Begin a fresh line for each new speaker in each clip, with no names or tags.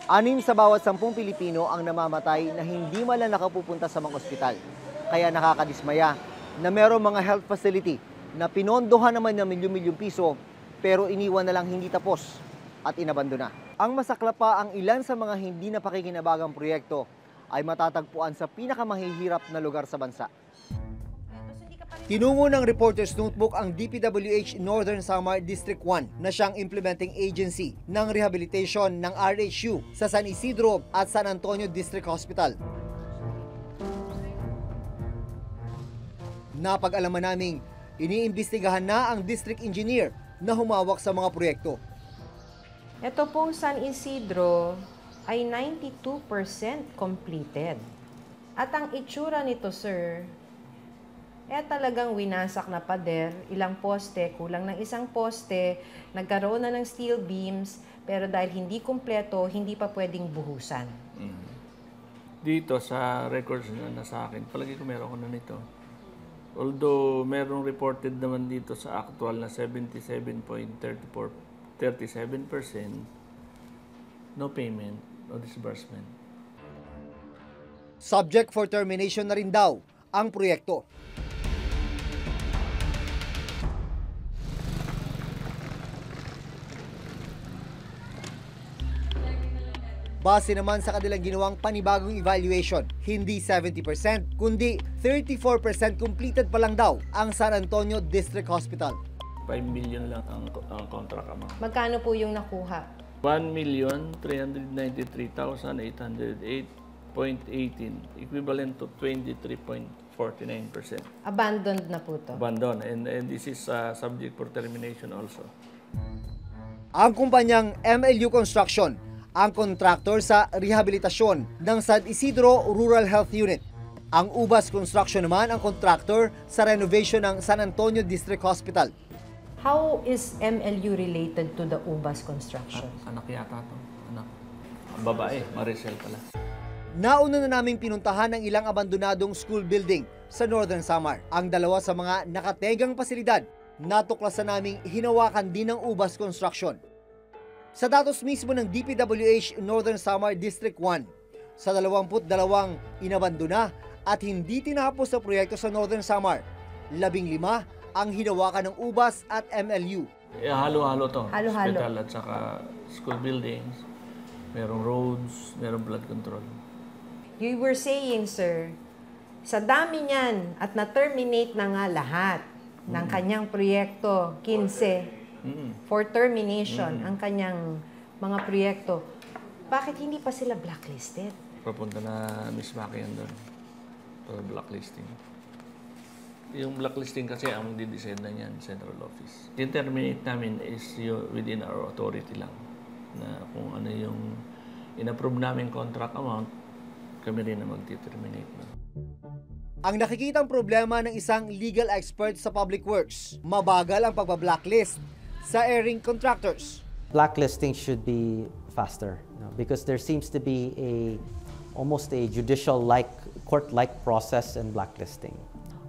6 sa bawat 10 Pilipino ang namamatay na hindi man lang nakapupunta sa mga ospital. Kaya nakakadismaya na merong mga health facility na pinondohan naman ng milyon-milyong piso pero iniwan na lang hindi tapos at inabandona. Ang masakla pa, ang ilan sa mga hindi napakikinabagang proyekto ay matatagpuan sa pinakamahihirap na lugar sa bansa. Tinungo ng Reporter's Notebook ang DPWH Northern Samar District 1 na siyang implementing agency ng rehabilitation ng RHU sa San Isidro at San Antonio District Hospital. Napag-alaman naming iniimbestigahan na ang district engineer na humawak sa mga proyekto.
Ito pong San Isidro ay 92% completed. At ang itsura nito, sir, talagang winasak na pader, ilang poste, kulang ng isang poste, nagkaroon na ng steel beams, pero dahil hindi kumpleto, hindi pa pwedeng buhusan.
Dito sa records na sa akin, palagi ko meron ko na nito. Although merong reported naman dito sa actual na 77.37%, no payment, no disbursement.
Subject for termination na rin daw ang proyekto. Base naman sa kanilang ginawang panibagong evaluation, hindi 70%, kundi 34% completed pa lang daw ang San Antonio District Hospital.
5 million lang ang contract amount.
Magkano po yung nakuha?
1,393,808.18, equivalent to 23.49%.
Abandoned na po to.
Abandon, and this is subject for termination also.
Ang kumpanyang MLU Construction ang kontraktor sa rehabilitasyon ng San Isidro Rural Health Unit. Ang Ubas Construction naman ang kontraktor sa renovation ng San Antonio District Hospital.
How is MLU related to the Ubas Construction?
Anak yata to. Anak. Babae, Maricel pala.
Nauna na naming pinuntahan ng ilang abandonadong school building sa Northern Samar. Ang dalawa sa mga nakategang pasilidad, natuklasan naming hinawakan din ng Ubas Construction. Sa datos mismo ng DPWH Northern Samar District 1, sa 22 inabandona at hindi tinapos sa proyekto sa Northern Samar, 15 ang hinawakan ng Ubas at MLU.
Halo-halo to.
Halo-halo.
Hospital at saka school buildings, merong roads, merong blood control.
You were saying, sir, sa dami niyan at na-terminate na nga lahat ng kanyang proyekto, 15, for termination ang kanyang mga proyekto. Bakit hindi pa sila blacklisted?
Papunta na Miss Maki yan doon for blacklisting. Yung blacklisting kasi ang di-decide na yan, central office. Yung terminate namin is within our authority lang. Na kung ano yung in-approve namin contract amount, kami rin na mag-terminate na.
Ang nakikitang problema ng isang legal expert sa public works, mabagal ang pagbablacklist sa airing contractors.
Blacklisting should be faster, because there seems to be almost a judicial-like, court-like process in blacklisting.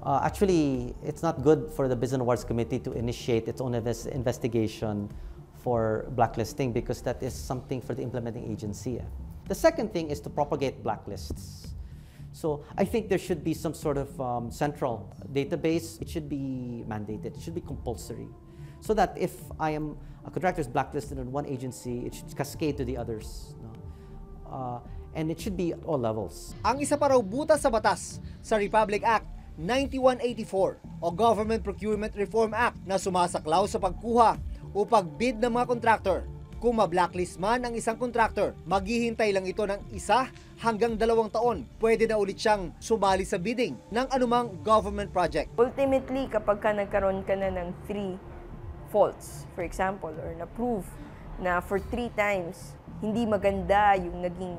Actually, it's not good for the Business Awards Committee to initiate its own investigation for blacklisting because that is something for the implementing agency. The second thing is to propagate blacklists. So I think there should be some sort of central database. It should be mandated. It should be compulsory. So that if I am a contractor is blacklisted in one agency, it should cascade to the others. And it should be at all levels.
Ang isa pa raw butas sa batas sa Republic Act 9184 o Government Procurement Reform Act na sumasaklaw sa pagkuha o pagbid ng mga contractor. Kung ma-blacklist man ang isang contractor, maghihintay lang ito ng 1 hanggang 2 taon. Pwede na ulit siyang sumali sa bidding ng anumang government project.
Ultimately, kapag nagkaroon ka na ng 3 faults, for example, or na-prove na for 3 times, hindi maganda yung naging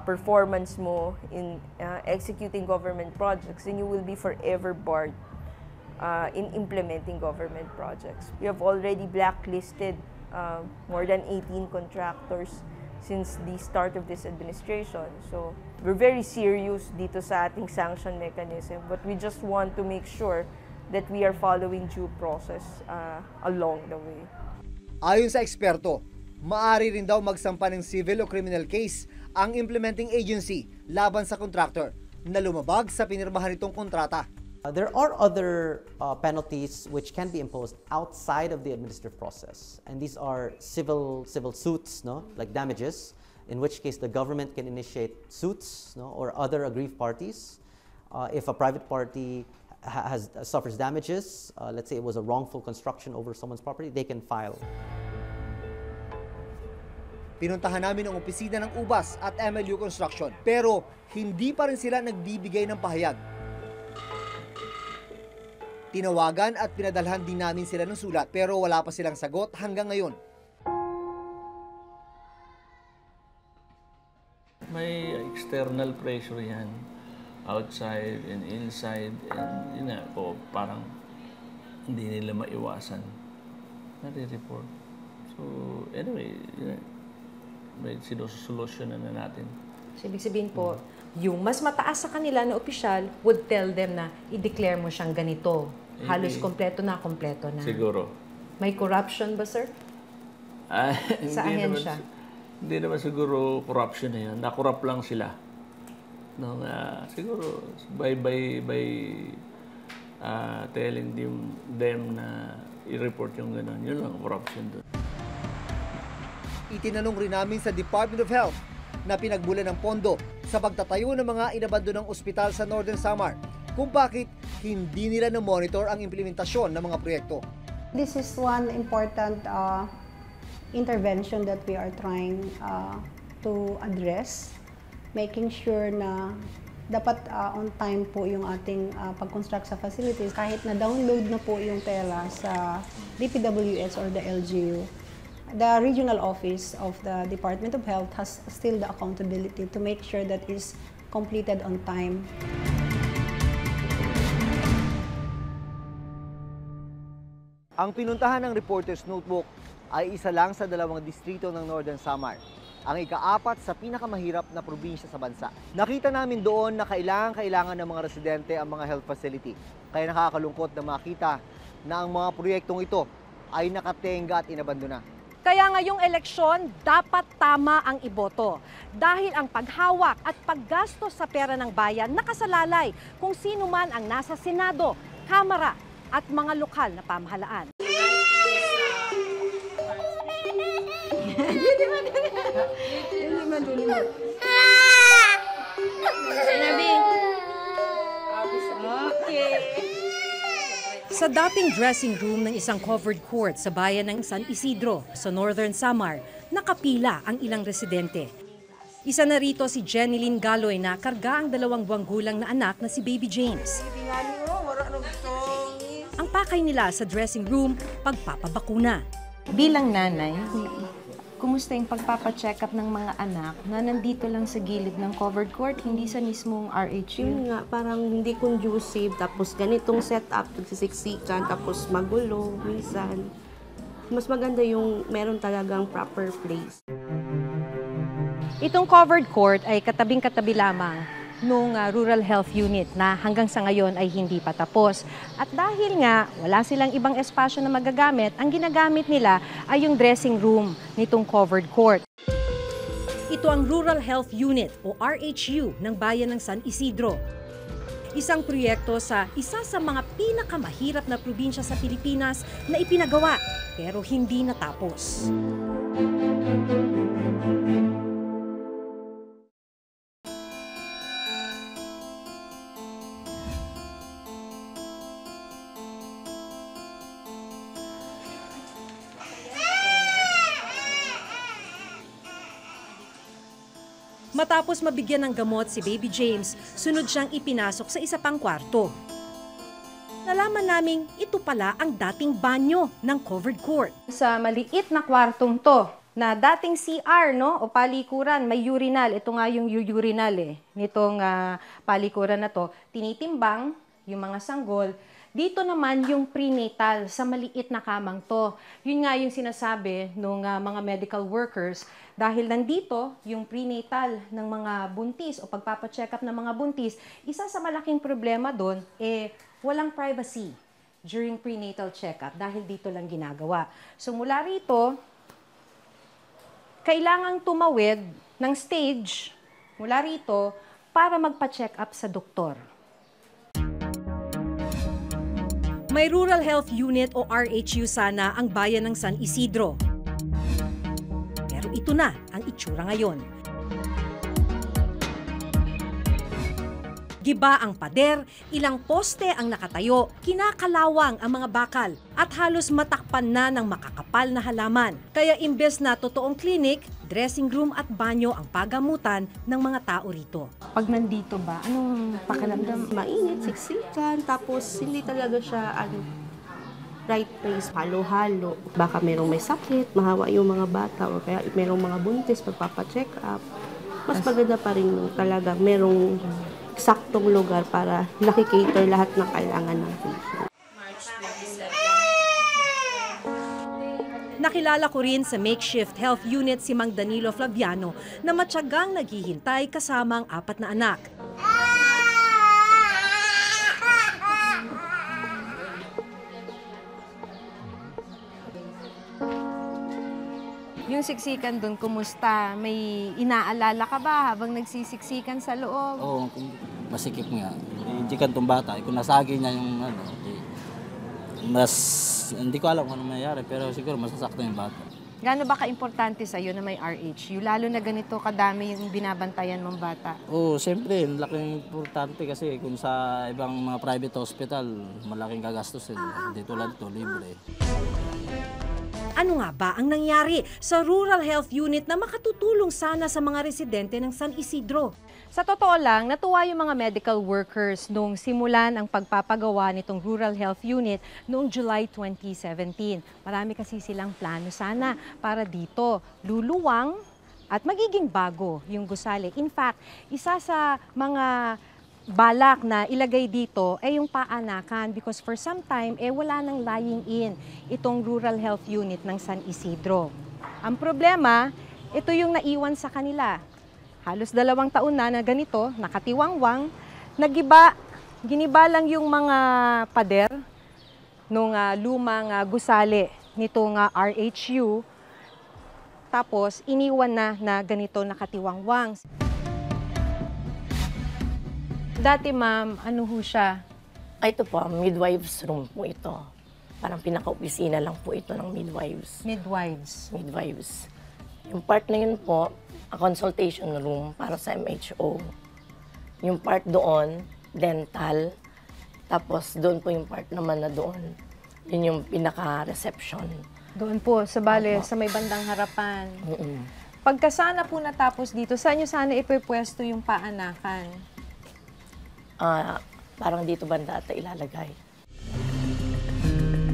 performance mo in executing government projects, then you will be forever barred in implementing government projects. We have already blacklisted more than 18 contractors since the start of this administration. So we're very serious dito sa ating sanction mechanism, but we just want to make sure that we are following due process along the way.
Ayon sa eksperto, Maari rin daw magsampa ng civil o criminal case ang implementing agency laban sa contractor na lumabag sa pinirmahan nitong kontrata.
There are other penalties which can be imposed outside of the administrative process, and these are civil suits, no, like damages, in which case the government can initiate suits, no, or other aggrieved parties. If a private party suffers damages, let's say it was a wrongful construction over someone's property, they can file.
Pinuntahan namin ang opisina ng UBAS at MLU Construction, pero hindi pa rin sila nagbibigay ng pahayag. Tinawagan at pinadalhan din namin sila ng sulat, pero wala pa silang sagot hanggang ngayon.
May external pressure yan, outside and inside, and yun nga po, parang hindi nila maiwasan. Nare-report. So, anyway, yun, may sinusolusyonan na natin.
So, ibig sabihin po, yung mas mataas sa kanila na opisyal would tell them na i-declare mo siyang ganito. Halos kompleto na.
Siguro.
May corruption ba, sir? Sa ahensya?
Hindi naman siguro corruption na yan. Na-corrupt lang sila. No, siguro by telling them na i-report yung gano'n. Yun lang corruption doon.
Itinanong rin namin sa Department of Health na pinagbulan ng pondo sa pagtatayo ng mga inabandonang ospital sa Northern Samar kung bakit hindi nila na-monitor ang implementasyon ng mga proyekto.
This is one important intervention that we are trying to address, making sure na dapat on time po yung ating pag-construct sa facilities. Kahit na-download na po yung tela sa DPWH or the LGU, the regional office of the Department of Health has still the accountability to make sure that is completed on time.
Ang pinuntahan ng Reporter's Notebook ay isa lang sa 2 distrito ng Northern Samar, ang ika-4 sa pinakamahirap na probinsya sa bansa. Nakita namin doon na kailangan ng mga residente ang mga health facility. Kaya nakakalungkot na makita na ang mga proyektong ito ay nakatenga at inabandona.
Kaya ngayong eleksyon, dapat tama ang iboto. Dahil ang paghawak at paggastos sa pera ng bayan nakasalalay kung sino man ang nasa Senado, Kamara at mga lokal na pamahalaan. Sa dating dressing room ng isang covered court sa bayan ng San Isidro sa Northern Samar, nakapila ang ilang residente. Isa na rito si Jeneline Galoy na karga ang 2 buwang gulang na anak na si Baby James. Ang pakay nila sa dressing room, pagpapabakuna.
Bilang nanay, kumusta yung pagpapacheck up ng mga anak na nandito lang sa gilid ng covered court, hindi sa mismong RHU?
Yun nga, parang hindi conducive, tapos ganitong setup, nagsisiksikan, tapos magulo, minsan. Mas maganda yung meron talagang proper place.
Itong covered court ay katabing-katabi lamang nung Rural Health Unit na hanggang sa ngayon ay hindi pa tapos. At dahil nga wala silang ibang espasyo na magagamit, ang ginagamit nila ay yung dressing room nitong covered court. Ito ang Rural Health Unit o RHU ng bayan ng San Isidro. Isang proyekto sa isa sa mga pinakamahirap na probinsya sa Pilipinas na ipinagawa pero hindi natapos. Matapos mabigyan ng gamot si Baby James, sunod siyang ipinasok sa isa pang kwarto. Nalaman naming ito pala ang dating banyo ng covered court.
Sa maliit na kwartong to, na dating CR, no, o palikuran, may urinal. Ito nga yung urinal nitong palikuran na to. Tinitimbang yung mga sanggol. Dito naman yung prenatal sa maliit na kamang to. Yun nga yung sinasabi ng mga medical workers dahil nandito yung prenatal ng mga buntis o pagpapacheck up ng mga buntis, isa sa malaking problema doon walang privacy during prenatal check-up dahil dito lang ginagawa. So mula rito,
kailangang tumawid ng stage mula rito para magpa-check up sa doktor. May Rural Health Unit o RHU sana ang bayan ng San Isidro. Pero ito na ang itsura ngayon. Giba ang pader, ilang poste ang nakatayo, kinakalawang ang mga bakal at halos matakpan na ng makakapal na halaman. Kaya imbes na totoong clinic, dressing room at banyo ang pagamutan ng mga tao rito. Pag nandito ba, anong pakiramdam?
Mainit, siksikan, tapos hindi talaga siya right place, halo-halo. Baka merong may sakit, mahawa yung mga bata, o kaya merong mga buntis, magpapacheck up. Mas maganda pa rin talaga merong eksaktong lugar para nakikater lahat ng kailangan ng patient.
Nakilala ko rin sa makeshift health unit si Mang Danilo Flaviano na matyagang naghihintay kasama ang 4 na anak. Yung siksikan doon, kumusta? May inaalala ka ba habang nagsisiksikan sa loob?
Oo, masikip nga. Hindi kantong bata. Kung nasagi niya yung hindi ko alam kung ano mayayari, pero siguro masasaktan yung bata.
Gaano ba ka-importante sa'yo na may RHU? Lalo na ganito kadami yung binabantayan mong bata.
Oo, siyempre, laking importante kasi kung sa ibang mga private hospital, malaking gagastusin. Dito lang ito, libre.
Ano nga ba ang nangyari sa Rural Health Unit na makatutulong sana sa mga residente ng San Isidro? Sa totoo lang, natuwa yung mga medical workers nung simulan ang pagpapagawa nitong Rural Health Unit noong July 2017. Marami kasi silang plano sana para dito luluwang at magiging bago yung gusali. In fact, isa sa mga balak na ilagay dito ay yung paanakan because for some time wala nang lying in itong Rural Health Unit ng San Isidro. Ang problema, ito yung naiwan sa kanila. Halos 2 taon na ganito, nakatiwangwang, giniba lang yung mga pader nung lumang gusali nitong RHU, tapos iniwan na ganito nakatiwangwang. Dati, ma'am, ano ho siya?
Ito po, midwives room po ito. Parang pinaka-opisina lang po ito ng midwives.
Midwives.
Midwives. Yung part na yun po, a consultation room para sa MHO. Yung part doon, dental. Tapos doon po yung part naman na doon. Yun yung pinaka-reception.
Doon po, sa may bandang harapan. Pagkasana po natapos dito, saan nyo sana ipipwesto yung paanakan?
Parang dito banda ata ilalagay.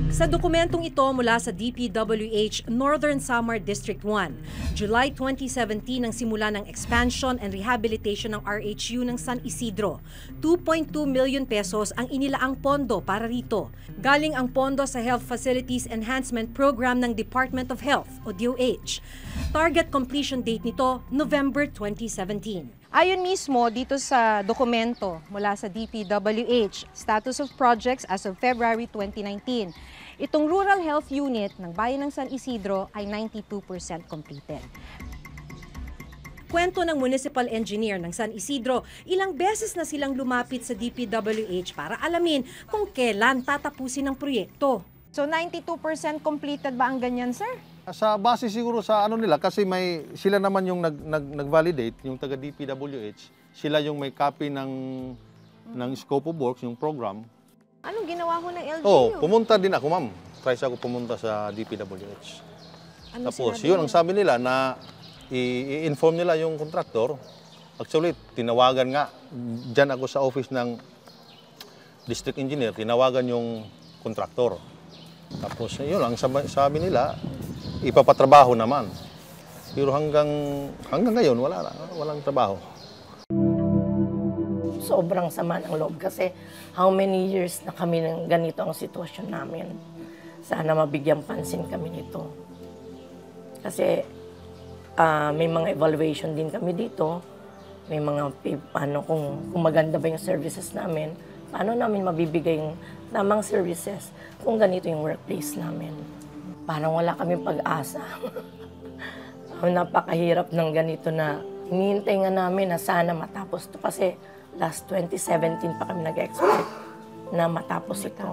Sa dokumentong ito mula sa DPWH Northern Samar District 1, July 2017 ang simula ng expansion and rehabilitation ng RHU ng San Isidro. 2.2 million pesos ang inilaang pondo para rito. Galing ang pondo sa Health Facilities Enhancement Program ng Department of Health o DOH. Target completion date nito, November 2017. Ayon mismo dito sa dokumento mula sa DPWH, status of projects as of February 2019, itong Rural Health Unit ng Bayan ng San Isidro ay 92% completed. Kwento ng Municipal Engineer ng San Isidro, ilang beses na silang lumapit sa DPWH para alamin kung kailan tatapusin ang proyekto. So 92% completed ba ang ganyan, sir?
Sa base siguro sa ano nila kasi sila naman yung nag-validate, yung taga DPWH, sila yung may copy ng scope of works, yung program.
Anong ginawa ho ng LGU?
Pumunta din ako, ma'am. Try ako pumunta sa DPWH.
Ano
Tapos yun, ang sabi nila na i-inform nila yung contractor. Actually, tinawagan nga, dyan ako sa office ng district engineer, tinawagan yung contractor. Tapos yun, ang sabi nila, ipapatrabaho naman. Pero hanggang ngayon, walang trabaho.
Sobrang sama ng loob kasi how many years na kami ng ganito ang sitwasyon namin. Sana mabigyan pansin kami nito. Kasi may mga evaluation din kami dito. May mga kung maganda ba yung services namin. Paano namin mabibigay yung tamang services kung ganito yung workplace namin. Parang wala kaming pag-asa. Napakahirap ng ganito na hinihintay nga namin na sana matapos to kasi last 2017 pa kami nag-expect na matapos ito.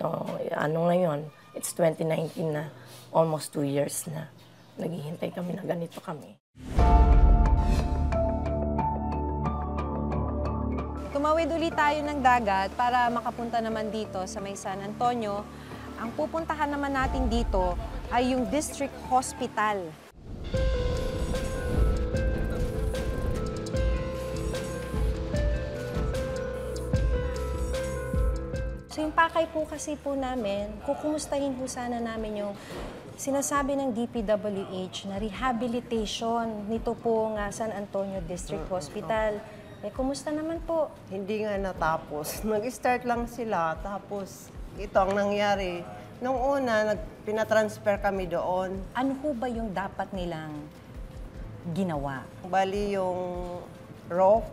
So, ano ngayon, it's 2019 na, almost 2 years na naghihintay kami na ganito kami.
Tumawid ulit tayo ng dagat para makapunta naman dito sa may San Antonio. Ang pupuntahan naman natin dito ay yung District Hospital. So yung pakay po kasi po namin, kukumustahin po sana namin yung sinasabi ng DPWH na rehabilitation nito pong San Antonio District Hospital. Kumusta naman po?
Hindi nga natapos. Nag-start lang sila, tapos ito ang nangyari. Nung una, pinatransfer kami doon.
Ano po ba yung dapat nilang ginawa?
Bali yung roof,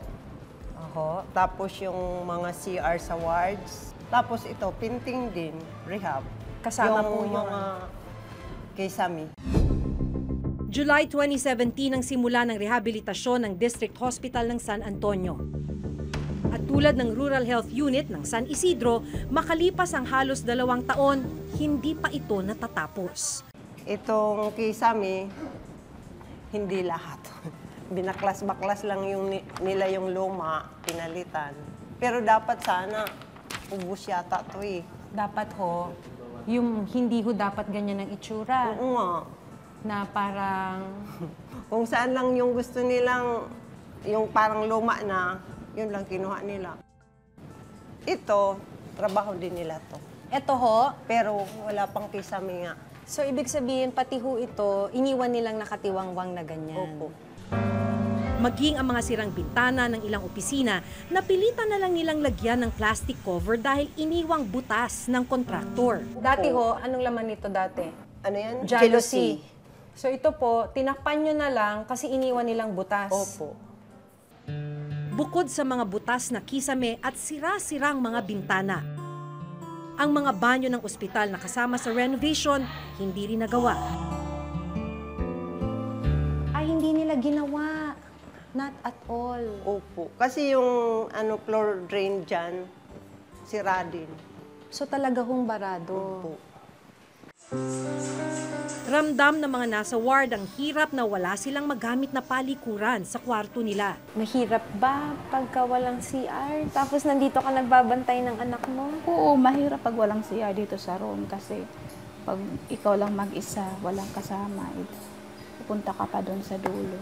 tapos yung mga CR sa wards, tapos ito, painting din, rehab.
Kasama po yung
mga kisame.
July 2017 ang simula ng rehabilitasyon ng District Hospital ng San Antonio. At tulad ng Rural Health Unit ng San Isidro, makalipas ang halos 2 taon, hindi pa ito natatapos.
Itong kisame, hindi lahat. Binaklas-baklas lang nila yung luma, pinalitan. Pero dapat sana, ubus yata ito eh.
Dapat yung hindi dapat ganyan ang itsura.
Oo nga.
Na parang...
Kung saan lang yung gusto nilang, yung parang luma na, yun lang kinuha nila. Ito, trabaho din nila to.
Ito
pero wala pang kisame nga.
So, ibig sabihin, pati ito, iniwan nilang nakatiwangwang na ganyan.
Opo.
Maging ang mga sirang bintana ng ilang opisina, napilitan na lang nilang lagyan ng plastic cover dahil iniwang butas ng kontraktor. Dati anong laman nito dati?
Ano yan?
Jealousy. So ito po, tinakpan nyo na lang kasi iniwan nilang butas.
Opo.
Bukod sa mga butas na kisame at sira-sirang mga bintana, ang mga banyo ng ospital na kasama sa renovation, hindi rin nagawa. Ay, hindi nila ginawa. Not at all.
Opo. Kasi yung floor drain dyan, sira din.
So talaga barado.
Opo.
Ramdam ng mga nasa ward ang hirap na wala silang magamit na palikuran sa kwarto nila.
Mahirap ba pagka walang CR? Tapos nandito ka nagbabantay ng anak mo?
Oo, mahirap pag walang CR dito sa room kasi pag ikaw lang mag-isa, walang kasama, pupunta ka pa doon sa dulo.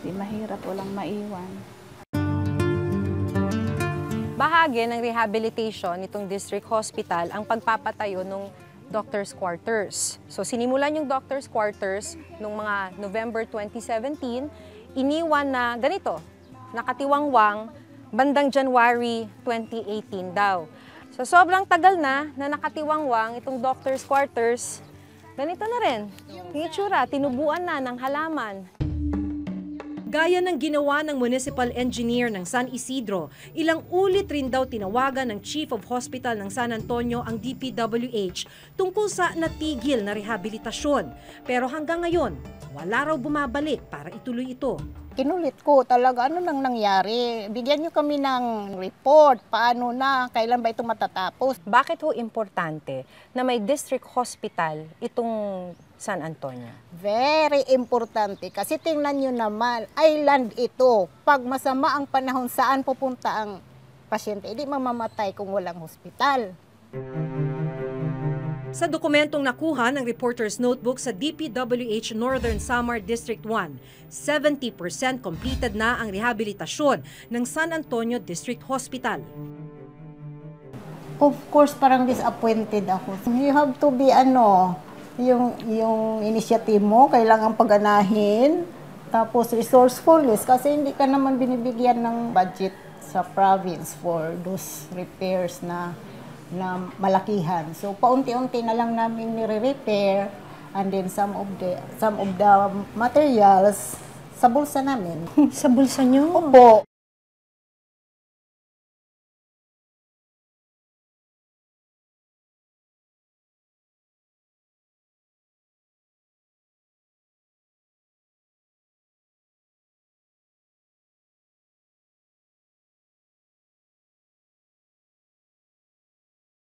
Di mahirap, walang maiwan.
Bahagi ng rehabilitation nitong district hospital ang pagpapatayo ng doctor's quarters. So sinimulan yung doctor's quarters noong mga November 2017, iniwan na ganito, nakatiwangwang bandang January 2018 daw. So sobrang tagal na nakatiwangwang itong doctor's quarters, ganito na rin. Yung itsura, tinubuan na ng halaman. Gaya ng ginawa ng municipal engineer ng San Isidro, ilang ulit rin daw tinawagan ng Chief of Hospital ng San Antonio ang DPWH tungkol sa natigil na rehabilitasyon. Pero hanggang ngayon, wala raw bumabalik para ituloy ito.
Kinulit ko talaga, ano nang nangyari? Bigyan niyo kami ng report, paano na, kailan ba ito matatapos?
Bakit importante na may district hospital itong San Antonio?
Very importante kasi tingnan nyo naman, island ito. Pag masama ang panahon, saan pupunta ang pasyente? Hindi mamamatay kung walang hospital.
Sa dokumentong nakuha ng reporter's notebook sa DPWH Northern Samar District 1, 70% completed na ang rehabilitasyon ng San Antonio District Hospital.
Of course, parang disappointed ako. You have to be yung initiative mo, kailangan paganahin, tapos resourcefulness kasi hindi ka naman binibigyan ng budget sa province for those repairs na malakihan. So paunti-unti na lang namin nire-repair and then some of the materials sa bulsa namin.
Sa bulsa nyo?
Opo.